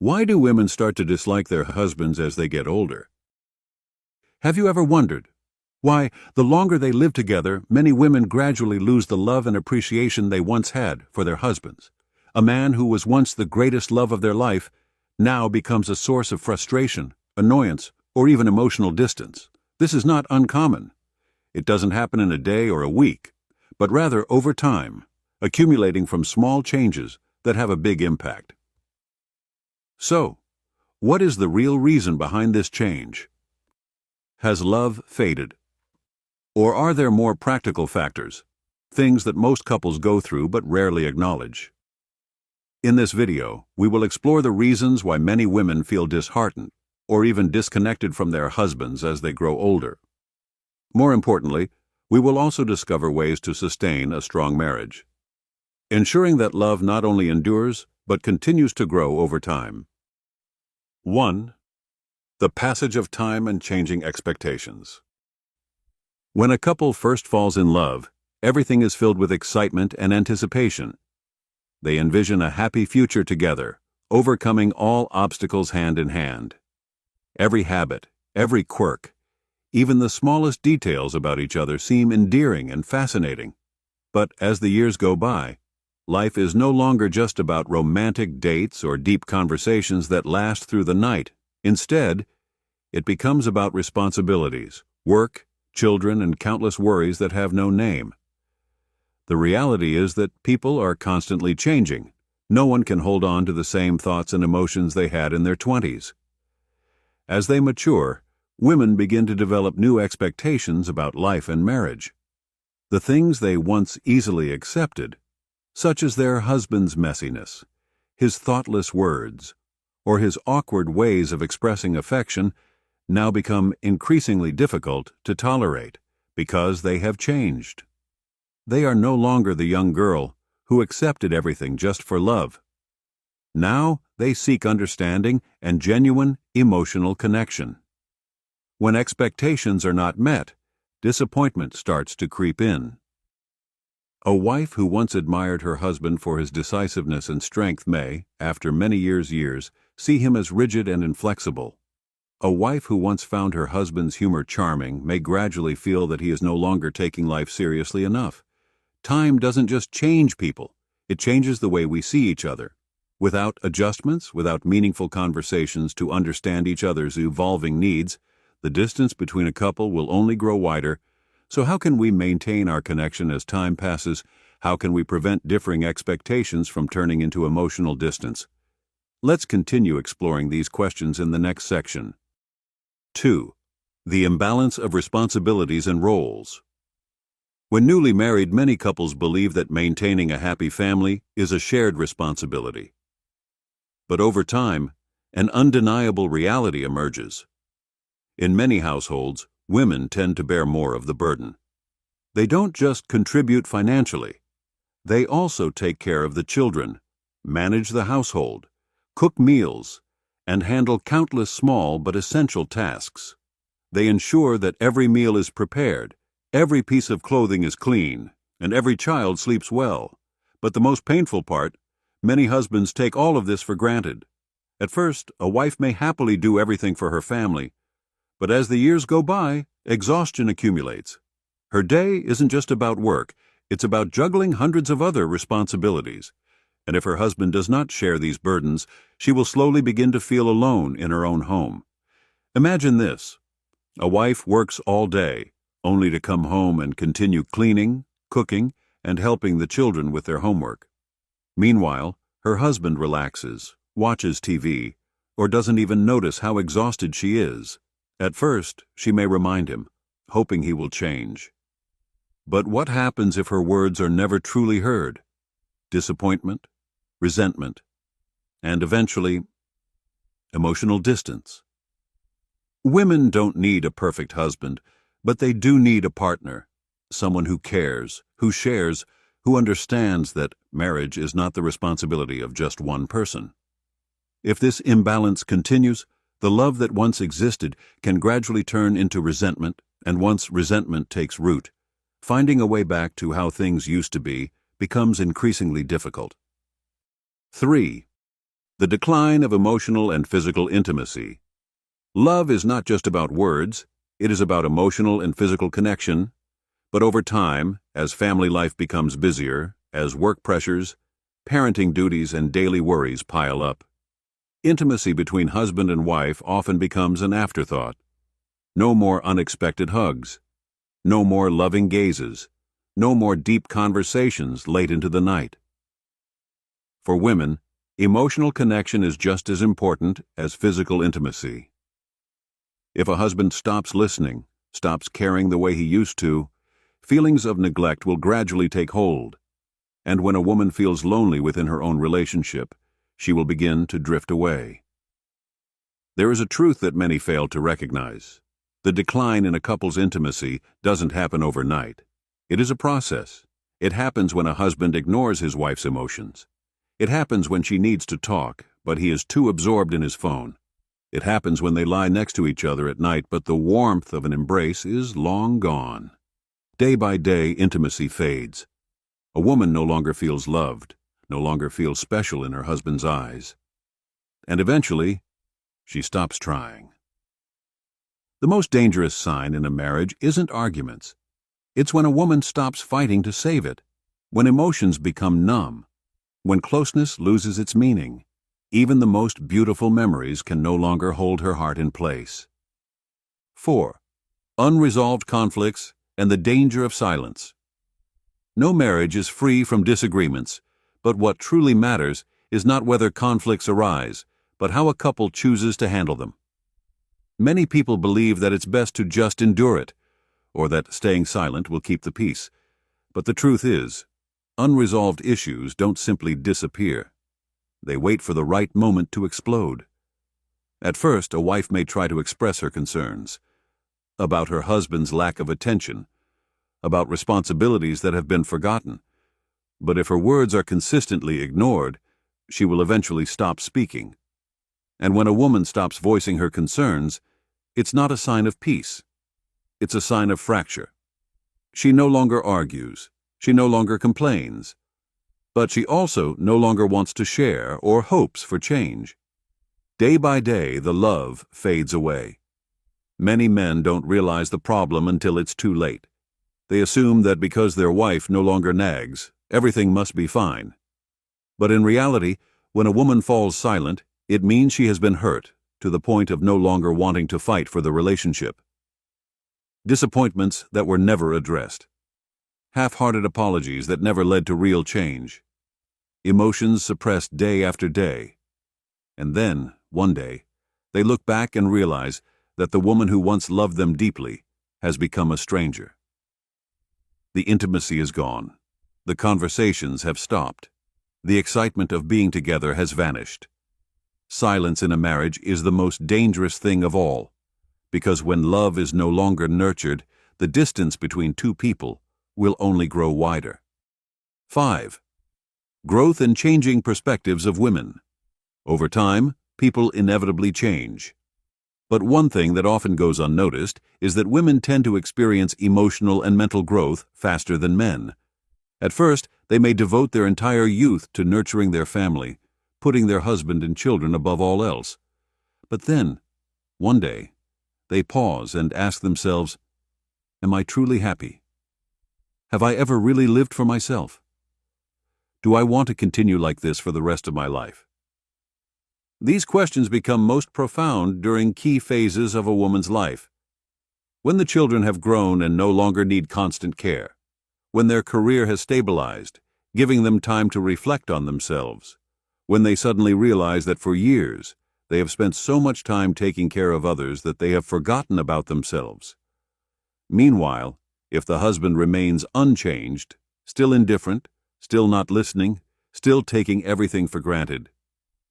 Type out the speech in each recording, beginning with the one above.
Why do women start to dislike their husbands as they get older? Have you ever wondered why, the longer they live together, many women gradually lose the love and appreciation they once had for their husbands? A man who was once the greatest love of their life now becomes a source of frustration, annoyance, or even emotional distance. This is not uncommon. It doesn't happen in a day or a week, but rather over time, accumulating from small changes that have a big impact. So, what is the real reason behind this change? Has love faded? Or are there more practical factors, things that most couples go through but rarely acknowledge? In this video, we will explore the reasons why many women feel disheartened or even disconnected from their husbands as they grow older. More importantly, we will also discover ways to sustain a strong marriage, ensuring that love not only endures but continues to grow over time. 1. The passage of time and changing expectations. When a couple first falls in love, everything is filled with excitement and anticipation. They envision a happy future together, overcoming all obstacles hand in hand. Every habit, every quirk, even the smallest details about each other seem endearing and fascinating. But as the years go by, life is no longer just about romantic dates or deep conversations that last through the night. Instead, it becomes about responsibilities, work, children, and countless worries that have no name. The reality is that people are constantly changing. No one can hold on to the same thoughts and emotions they had in their 20s. As they mature, women begin to develop new expectations about life and marriage. The things they once easily accepted, such as their husband's messiness, his thoughtless words, or his awkward ways of expressing affection, now become increasingly difficult to tolerate because they have changed. They are no longer the young girl who accepted everything just for love. Now they seek understanding and genuine emotional connection. When expectations are not met, disappointment starts to creep in. A wife who once admired her husband for his decisiveness and strength may, after many years, see him as rigid and inflexible. A wife who once found her husband's humor charming may gradually feel that he is no longer taking life seriously enough. Time doesn't just change people, it changes the way we see each other. Without adjustments, without meaningful conversations to understand each other's evolving needs, the distance between a couple will only grow wider. So how can we maintain our connection as time passes? How can we prevent differing expectations from turning into emotional distance? Let's continue exploring these questions in the next section. 2. The imbalance of responsibilities and roles. When newly married, many couples believe that maintaining a happy family is a shared responsibility. But over time, an undeniable reality emerges. In many households, women tend to bear more of the burden. They don't just contribute financially. They also take care of the children, manage the household, cook meals, and handle countless small but essential tasks. They ensure that every meal is prepared, every piece of clothing is clean, and every child sleeps well. But the most painful part, many husbands take all of this for granted. At first, a wife may happily do everything for her family, but as the years go by, exhaustion accumulates. Her day isn't just about work, it's about juggling hundreds of other responsibilities. And if her husband does not share these burdens, she will slowly begin to feel alone in her own home. Imagine this: a wife works all day, only to come home and continue cleaning, cooking, and helping the children with their homework. Meanwhile, her husband relaxes, watches TV, or doesn't even notice how exhausted she is. At first, she may remind him, hoping he will change. But what happens if her words are never truly heard? Disappointment, resentment, and eventually, emotional distance. Women don't need a perfect husband, but they do need a partner, someone who cares, who shares, who understands that marriage is not the responsibility of just one person. If this imbalance continues, the love that once existed can gradually turn into resentment, and once resentment takes root, finding a way back to how things used to be becomes increasingly difficult. 3. The decline of emotional and physical intimacy. Love is not just about words, it is about emotional and physical connection. But over time, as family life becomes busier, as work pressures, parenting duties, and daily worries pile up, intimacy between husband and wife often becomes an afterthought. No more unexpected hugs. No more loving gazes. No more deep conversations late into the night. For women, emotional connection is just as important as physical intimacy. If a husband stops listening, stops caring the way he used to, feelings of neglect will gradually take hold. And when a woman feels lonely within her own relationship, she will begin to drift away. There is a truth that many fail to recognize. The decline in a couple's intimacy doesn't happen overnight. It is a process. It happens when a husband ignores his wife's emotions. It happens when she needs to talk, but he is too absorbed in his phone. It happens when they lie next to each other at night, but the warmth of an embrace is long gone. Day by day, intimacy fades. A woman no longer feels loved, no longer feels special in her husband's eyes. And eventually, she stops trying. The most dangerous sign in a marriage isn't arguments. It's when a woman stops fighting to save it, when emotions become numb, when closeness loses its meaning. Even the most beautiful memories can no longer hold her heart in place. 4. Unresolved conflicts and the danger of silence. No marriage is free from disagreements, but what truly matters is not whether conflicts arise, but how a couple chooses to handle them. Many people believe that it's best to just endure it, or that staying silent will keep the peace. But the truth is, unresolved issues don't simply disappear. They wait for the right moment to explode. At first, a wife may try to express her concerns about her husband's lack of attention, about responsibilities that have been forgotten. But if her words are consistently ignored, she will eventually stop speaking. And when a woman stops voicing her concerns, it's not a sign of peace. It's a sign of fracture. She no longer argues. She no longer complains. But she also no longer wants to share or hopes for change. Day by day, the love fades away. Many men don't realize the problem until it's too late. They assume that because their wife no longer nags, everything must be fine. But in reality, when a woman falls silent, it means she has been hurt to the point of no longer wanting to fight for the relationship. Disappointments that were never addressed. Half-hearted apologies that never led to real change. Emotions suppressed day after day. And then, one day, they look back and realize that the woman who once loved them deeply has become a stranger. The intimacy is gone. The conversations have stopped. The excitement of being together has vanished. Silence in a marriage is the most dangerous thing of all, because when love is no longer nurtured, the distance between two people will only grow wider. 5. Growth and changing perspectives of women. Over time, people inevitably change. But one thing that often goes unnoticed is that women tend to experience emotional and mental growth faster than men. At first, they may devote their entire youth to nurturing their family, putting their husband and children above all else. But then, one day, they pause and ask themselves, "Am I truly happy? Have I ever really lived for myself? Do I want to continue like this for the rest of my life?" These questions become most profound during key phases of a woman's life. When the children have grown and no longer need constant care. When their career has stabilized, giving them time to reflect on themselves. When they suddenly realize that for years they have spent so much time taking care of others that they have forgotten about themselves. Meanwhile, if the husband remains unchanged, still indifferent, still not listening, still taking everything for granted,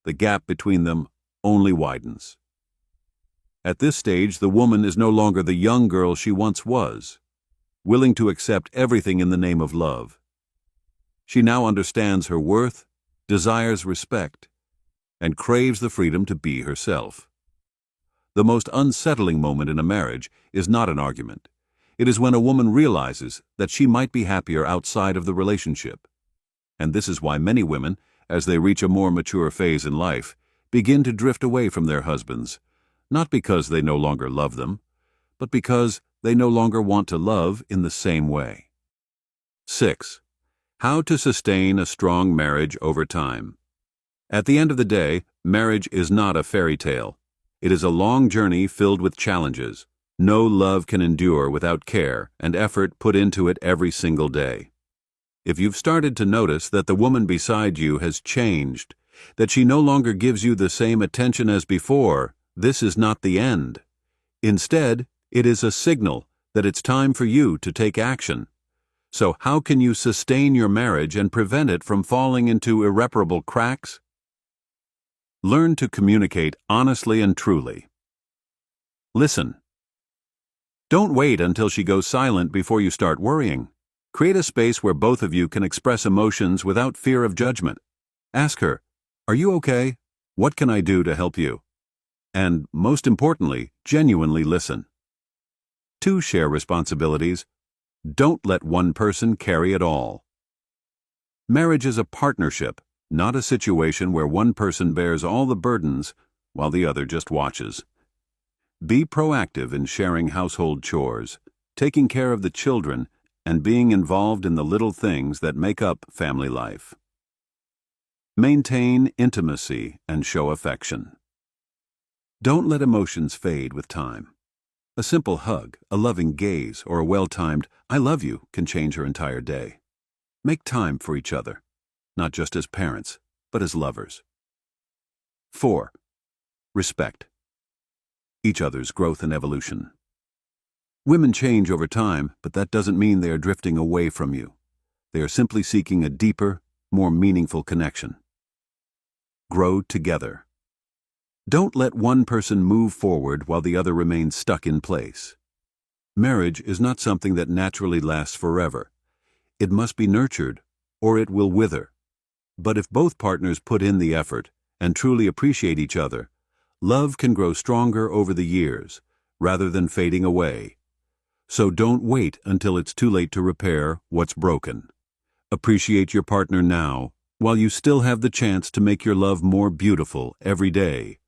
the gap between them only widens. At this stage, the woman is no longer the young girl she once was, willing to accept everything in the name of love. She now understands her worth, desires respect, and craves the freedom to be herself. The most unsettling moment in a marriage is not an argument. It is when a woman realizes that she might be happier outside of the relationship. And this is why many women, as they reach a more mature phase in life, begin to drift away from their husbands, not because they no longer love them, but because they no longer want to love in the same way. 6. How to sustain a strong marriage over time. At the end of the day, marriage is not a fairy tale. It is a long journey filled with challenges. No love can endure without care and effort put into it every single day. If you've started to notice that the woman beside you has changed, that she no longer gives you the same attention as before, this is not the end. Instead, it is a signal that it's time for you to take action. So how can you sustain your marriage and prevent it from falling into irreparable cracks? Learn to communicate honestly and truly. Listen. Don't wait until she goes silent before you start worrying. Create a space where both of you can express emotions without fear of judgment. Ask her, "Are you okay? What can I do to help you?" And, most importantly, genuinely listen. 2. Share responsibilities. Don't let one person carry it all. Marriage is a partnership, not a situation where one person bears all the burdens while the other just watches. Be proactive in sharing household chores, taking care of the children, and being involved in the little things that make up family life. Maintain intimacy and show affection. Don't let emotions fade with time. A simple hug, a loving gaze, or a well-timed "I love you" can change her entire day. Make time for each other, not just as parents, but as lovers. 4. Respect each other's growth and evolution. Women change over time, but that doesn't mean they are drifting away from you. They are simply seeking a deeper, more meaningful connection. Grow together. Don't let one person move forward while the other remains stuck in place. Marriage is not something that naturally lasts forever. It must be nurtured, or it will wither. But if both partners put in the effort and truly appreciate each other, love can grow stronger over the years, rather than fading away. So don't wait until it's too late to repair what's broken. Appreciate your partner now, while you still have the chance to make your love more beautiful every day.